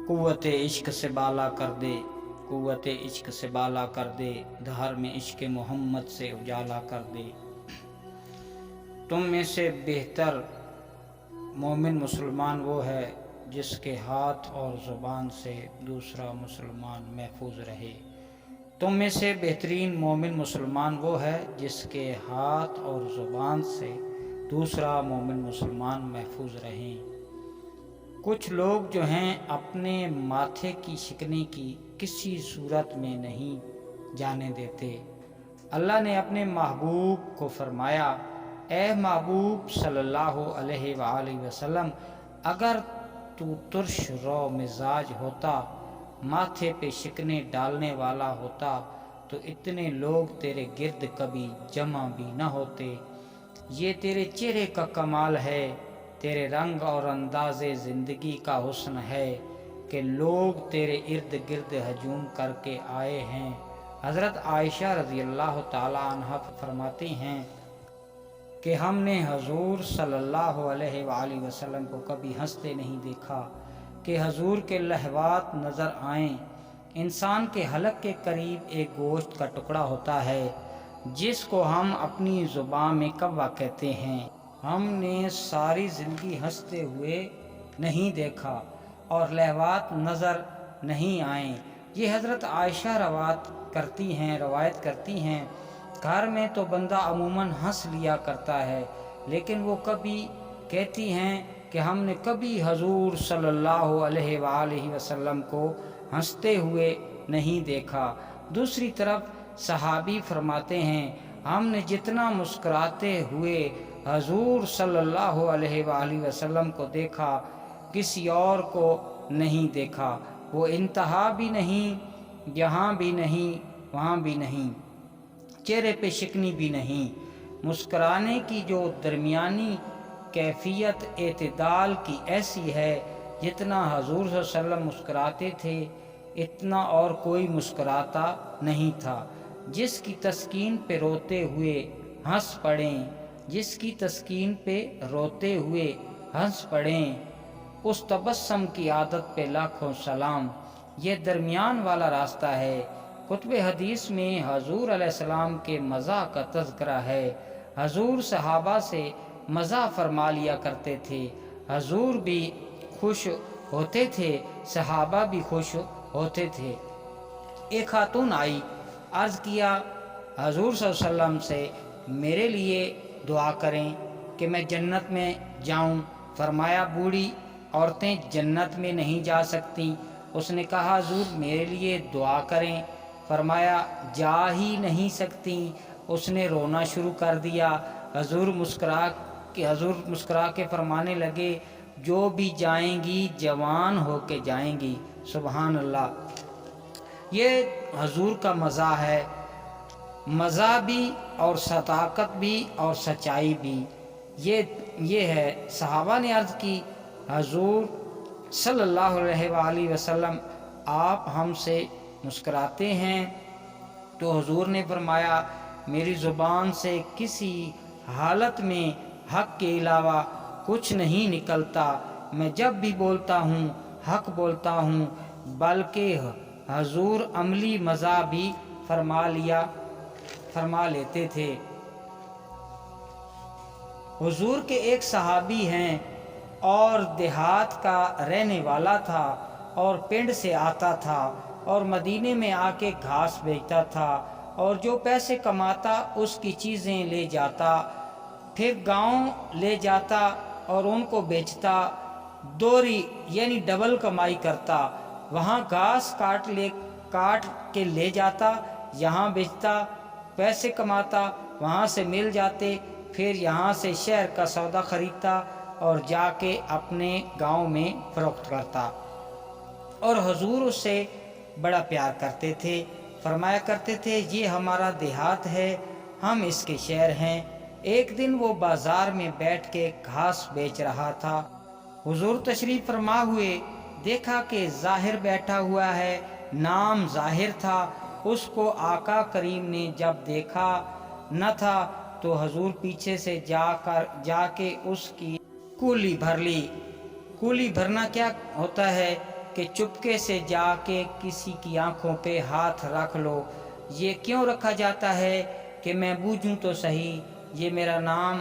قوت عشق سے بالا کر دے، قوت عشق سے بالا کر دے، دھار میں عشق محمد سے اجالا کر دے۔ تم میں سے بہتر مومن مسلمان وہ ہے جس کے ہاتھ اور زبان سے دوسرا مسلمان محفوظ رہے۔ تم میں سے بہترین مومن مسلمان وہ ہے جس کے ہاتھ اور زبان سے دوسرا مومن مسلمان محفوظ رہیں۔ کچھ لوگ جو ہیں اپنے ماتھے کی شکنی کی کسی صورت میں نہیں جانے دیتے۔ اللہ نے اپنے محبوب کو فرمایا، اے محبوب صلی اللہ علیہ وآلہ وسلم، اگر تو ترش رو مزاج ہوتا، ماتھے پہ شکنے ڈالنے والا ہوتا تو اتنے لوگ تیرے گرد کبھی جمع بھی نہ ہوتے۔ یہ تیرے چہرے کا کمال ہے، تیرے رنگ اور انداز زندگی کا حسن ہے کہ لوگ تیرے ارد گرد ہجوم کر کے آئے ہیں۔ حضرت عائشہ رضی اللہ تعالی عنہ فرماتی ہیں کہ ہم نے حضور صلی اللہ علیہ وآلہ وسلم کو کبھی ہنستے نہیں دیکھا کہ حضور کے لہوات نظر آئیں۔ انسان کے حلق کے قریب ایک گوشت کا ٹکڑا ہوتا ہے جس کو ہم اپنی زبان میں کوا کہتے ہیں، ہم نے ساری زندگی ہنستے ہوئے نہیں دیکھا اور لہوات نظر نہیں آئیں۔ یہ حضرت عائشہ روایت کرتی ہیں، گھر میں تو بندہ عموماً ہنس لیا کرتا ہے، لیکن وہ کبھی کہتی ہیں کہ ہم نے کبھی حضور صلی اللہ علیہ وآلہ وسلم کو ہنستے ہوئے نہیں دیکھا۔ دوسری طرف صحابی فرماتے ہیں، ہم نے جتنا مسکراتے ہوئے حضور صلی اللہ علیہ وآلہ وسلم کو دیکھا، کسی اور کو نہیں دیکھا۔ وہ انتہا بھی نہیں، یہاں بھی نہیں، وہاں بھی نہیں، چہرے پہ شکنی بھی نہیں۔ مسکرانے کی جو درمیانی کیفیت اعتدال کی ایسی ہے، جتنا حضور صلی اللہ علیہ وسلم مسکراتے تھے اتنا اور کوئی مسکراتا نہیں تھا۔ جس کی تسکین پہ روتے ہوئے ہنس پڑیں، جس کی تسکین پہ روتے ہوئے ہنس پڑیں، اس تبسم کی عادت پہ لاکھوں سلام۔ یہ درمیان والا راستہ ہے۔ کتب حدیث میں حضور علیہ السلام کے مزاح کا تذکرہ ہے۔ حضور صحابہ سے مزاح فرما لیا کرتے تھے، حضور بھی خوش ہوتے تھے، صحابہ بھی خوش ہوتے تھے۔ ایک خاتون آئی، عرض کیا حضور صلی اللہ علیہ وسلم سے میرے لیے دعا کریں کہ میں جنت میں جاؤں۔ فرمایا بوڑھی عورتیں جنت میں نہیں جا سکتی۔ اس نے کہا حضور میرے لیے دعا کریں۔ فرمایا جا ہی نہیں سکتی۔ اس نے رونا شروع کر دیا۔ حضور مسکرا کے فرمانے لگے، جو بھی جائیں گی جوان ہو کے جائیں گی۔ سبحان اللہ۔ یہ حضور کا مزاح ہے، مزاح بھی اور صداقت بھی اور سچائی بھی، یہ ہے۔ صحابہ نے عرض کی حضور صلی اللہ علیہ وآلہ وسلم آپ ہم سے مسکراتے ہیں؟ تو حضور نے فرمایا میری زبان سے کسی حالت میں حق کے علاوہ کچھ نہیں نکلتا، میں جب بھی بولتا ہوں حق بولتا ہوں۔ بلکہ حضور عملی مزاح بھی فرما لیتے تھے۔ حضور کے ایک صحابی ہیں اور دیہات کا رہنے والا تھا اور پنڈ سے آتا تھا اور مدینے میں آ کے گھاس بیچتا تھا، اور جو پیسے کماتا اس کی چیزیں لے جاتا، پھر گاؤں لے جاتا اور ان کو بیچتا، دوری یعنی ڈبل کمائی کرتا۔ وہاں گھاس کاٹ کے لے جاتا، یہاں بیچتا، پیسے کماتا، وہاں سے مل جاتے، پھر یہاں سے شہر کا سودا خریدتا اور جا کے اپنے گاؤں میں فروخت کرتا۔ اور حضور اس سے بڑا پیار کرتے تھے، فرمایا کرتے تھے یہ ہمارا دیہات ہے، ہم اس کے شہر ہیں۔ ایک دن وہ بازار میں بیٹھ کے گھاس بیچ رہا تھا، حضور تشریف فرما ہوئے، دیکھا کہ ظاہر بیٹھا ہوا ہے، نام ظاہر تھا۔ اس کو آقا کریم نے جب دیکھا نہ تھا تو حضور پیچھے سے جا کے اس کی کولی بھر لی۔ کولی بھرنا کیا ہوتا ہے کہ چپکے سے جا کے کسی کی آنکھوں پہ ہاتھ رکھ لو۔ یہ کیوں رکھا جاتا ہے کہ میں بوجھوں تو صحیح یہ میرا نام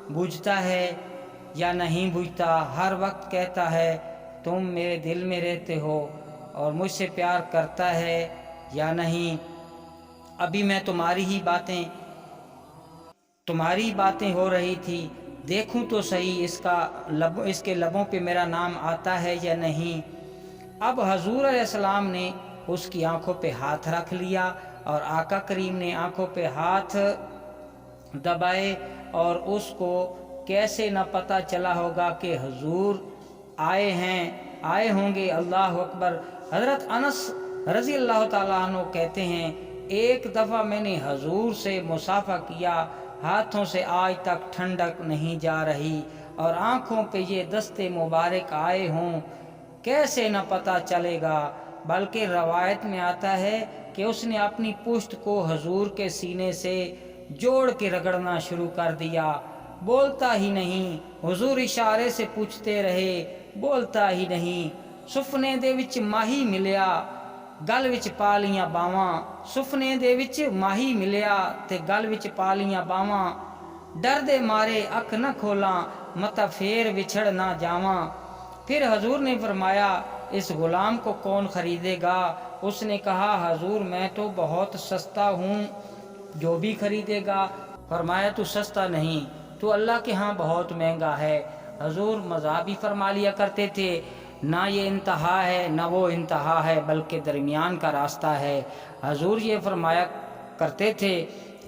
بوجھتا ہے یا نہیں بوجھتا۔ ہر وقت کہتا ہے تم میرے دل میں رہتے ہو اور مجھ سے پیار کرتا ہے یا نہیں۔ ابھی میں تمہاری باتیں ہو رہی تھی، دیکھوں تو صحیح اس کے لبوں پہ میرا نام آتا ہے یا نہیں۔ اب حضور علیہ السلام نے اس کی آنکھوں پہ ہاتھ رکھ لیا اور آقا کریم نے آنکھوں پہ ہاتھ دبائے، اور اس کو کیسے نہ پتہ چلا ہوگا کہ حضور آئے ہوں گے۔ اللہ اکبر۔ حضرت انس رضی اللہ تعالیٰ عنہ کہتے ہیں ایک دفعہ میں نے حضور سے مصافحہ کیا، ہاتھوں سے آج تک ٹھنڈک نہیں جا رہی، اور آنکھوں پہ یہ دستے مبارک آئے ہوں کیسے نہ پتہ چلے گا۔ بلکہ روایت میں آتا ہے کہ اس نے اپنی پشت کو حضور کے سینے سے جوڑ کے رگڑنا شروع کر دیا، بولتا ہی نہیں۔ حضور اشارے سے پوچھتے رہے، بولتا ہی نہیں۔ سفنے دے وچ ماہی ملیا گل وچ پالیاں باواں، سفنے دے وچ ماہی ملیا تے گل وچ پالیاں باواں، ڈر دے مارے اکھ نہ کھولاں متا پھر وچھڑ نہ جاواں۔ پھر حضور نے فرمایا اس غلام کو کون خریدے گا؟ اس نے کہا حضور میں تو بہت سستا ہوں، جو بھی خریدے گا۔ فرمایا تو سستا نہیں، تو اللہ کے ہاں بہت مہنگا ہے۔ حضور مزاح بھی فرما لیا کرتے تھے، نہ یہ انتہا ہے نہ وہ انتہا ہے بلکہ درمیان کا راستہ ہے۔ حضور یہ فرمایا کرتے تھے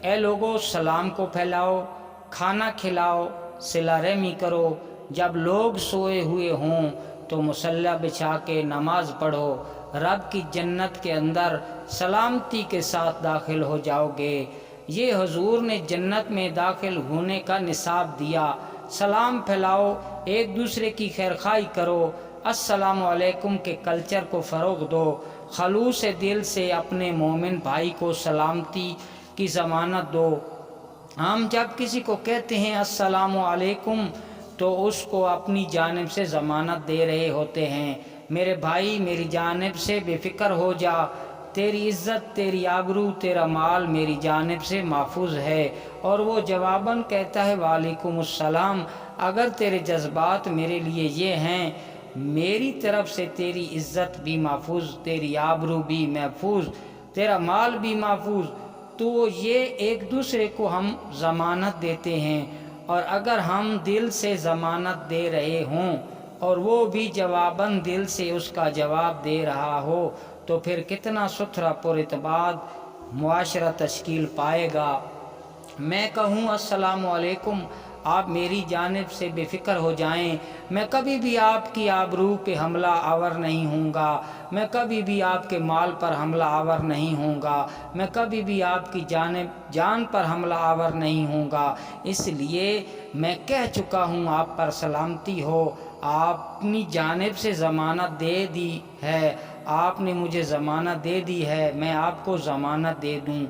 اے لوگو سلام کو پھیلاؤ، کھانا کھلاؤ، صلہ رحمی کرو، جب لوگ سوئے ہوئے ہوں تو مصلی بچھا کے نماز پڑھو، رب کی جنت کے اندر سلامتی کے ساتھ داخل ہو جاؤ گے۔ یہ حضور نے جنت میں داخل ہونے کا نصاب دیا۔ سلام پھیلاؤ، ایک دوسرے کی خیرخواہی کرو، السلام علیکم کے کلچر کو فروغ دو، خلوص دل سے اپنے مومن بھائی کو سلامتی کی ضمانت دو۔ ہم جب کسی کو کہتے ہیں السلام علیکم تو اس کو اپنی جانب سے ضمانت دے رہے ہوتے ہیں، میرے بھائی میری جانب سے بے فکر ہو جا، تیری عزت تیری آبرو تیرا مال میری جانب سے محفوظ ہے۔ اور وہ جواباً کہتا ہے وعلیکم السلام، اگر تیرے جذبات میرے لیے یہ ہیں میری طرف سے تیری عزت بھی محفوظ، تیری آبرو بھی محفوظ، تیرا مال بھی محفوظ، تو یہ ایک دوسرے کو ہم ضمانت دیتے ہیں۔ اور اگر ہم دل سے ضمانت دے رہے ہوں اور وہ بھی جواباً دل سے اس کا جواب دے رہا ہو تو پھر کتنا ستھرا پر اعتماد معاشرہ تشکیل پائے گا۔ میں کہوں السلام علیکم، آپ میری جانب سے بے فکر ہو جائیں، میں کبھی بھی آپ کی آبرو پہ حملہ آور نہیں ہوں گا، میں کبھی بھی آپ کے مال پر حملہ آور نہیں ہوں گا، میں کبھی بھی آپ کی جان پر حملہ آور نہیں ہوں گا۔ اس لیے میں کہہ چکا ہوں آپ پر سلامتی ہو، آپ اپنی جانب سے ضمانت دے دی ہے، آپ نے مجھے ضمانت دے دی ہے، میں آپ کو ضمانت دے دوں،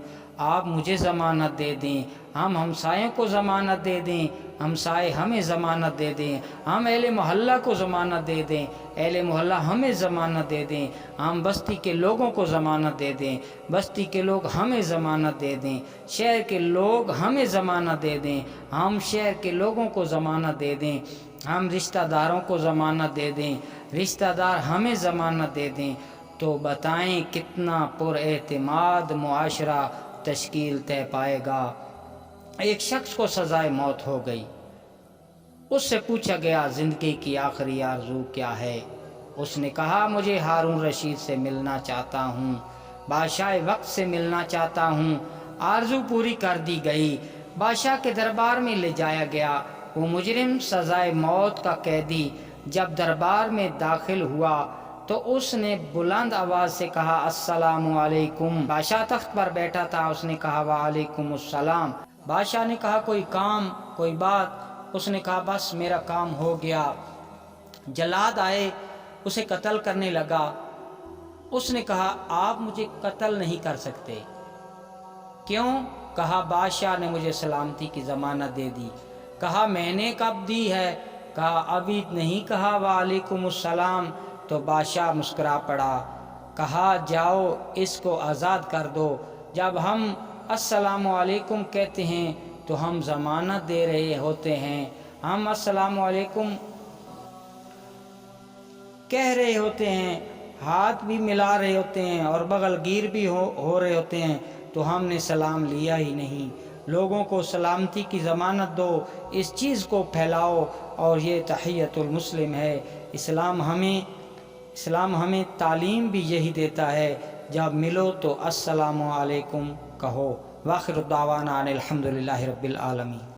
آپ مجھے ضمانت دے دیں، ہم ہمسایوں کو ضمانت دے دیں، ہمسائے ہمیں ضمانت دے دیں، ہم اہل محلہ کو ضمانت دے دیں، اہل محلہ ہمیں ضمانت دے دیں، ہم بستی کے لوگوں کو ضمانت دے دیں، بستی کے لوگ ہمیں ضمانت دے دیں، شہر کے لوگ ہمیں ضمانت دے دیں، ہم شہر کے لوگوں کو ضمانت دے دیں، ہم رشتہ داروں کو ضمانت دے دیں، رشتہ دار ہمیں ضمانت دے دیں، تو بتائیں کتنا پر اعتماد معاشرہ تشکیل طے پائے گا۔ ایک شخص کو سزائے موت ہو گئی، اس سے پوچھا گیا زندگی کی آخری آرزو کیا ہے؟ اس نے کہا مجھے ہارون رشید سے ملنا چاہتا ہوں، بادشاہ وقت سے ملنا چاہتا ہوں۔ آرزو پوری کر دی گئی، بادشاہ کے دربار میں لے جایا گیا۔ وہ مجرم سزائے موت کا قیدی جب دربار میں داخل ہوا تو اس نے بلند آواز سے کہا السلام علیکم۔ بادشاہ تخت پر بیٹھا تھا، اس نے کہا وعلیکم السلام۔ بادشاہ نے کہا کوئی کام کوئی بات؟ اس نے کہا بس میرا کام ہو گیا۔ جلاد آئے، اسے قتل کرنے لگا۔ اس نے کہا آپ مجھے قتل نہیں کر سکتے۔ کیوں؟ کہا بادشاہ نے مجھے سلامتی کی ضمانت دے دی۔ کہا میں نے کب دی ہے؟ کہا ابھی نہیں کہا وعلیکم السلام، تو بادشاہ مسکرا پڑا، کہا جاؤ اس کو آزاد کر دو۔ جب ہم السلام علیکم کہتے ہیں تو ہم ضمانت دے رہے ہوتے ہیں، ہم السلام علیکم کہہ رہے ہوتے ہیں، ہاتھ بھی ملا رہے ہوتے ہیں اور بغل گیر بھی ہو رہے ہوتے ہیں، تو ہم نے سلام لیا ہی نہیں۔ لوگوں کو سلامتی کی ضمانت دو، اس چیز کو پھیلاؤ، اور یہ تحیۃ المسلم ہے۔ اسلام ہمیں تعلیم بھی یہی دیتا ہے، جب ملو تو السلام علیکم کہو۔ وآخر دعوانا ان الحمدللہ رب العالمین۔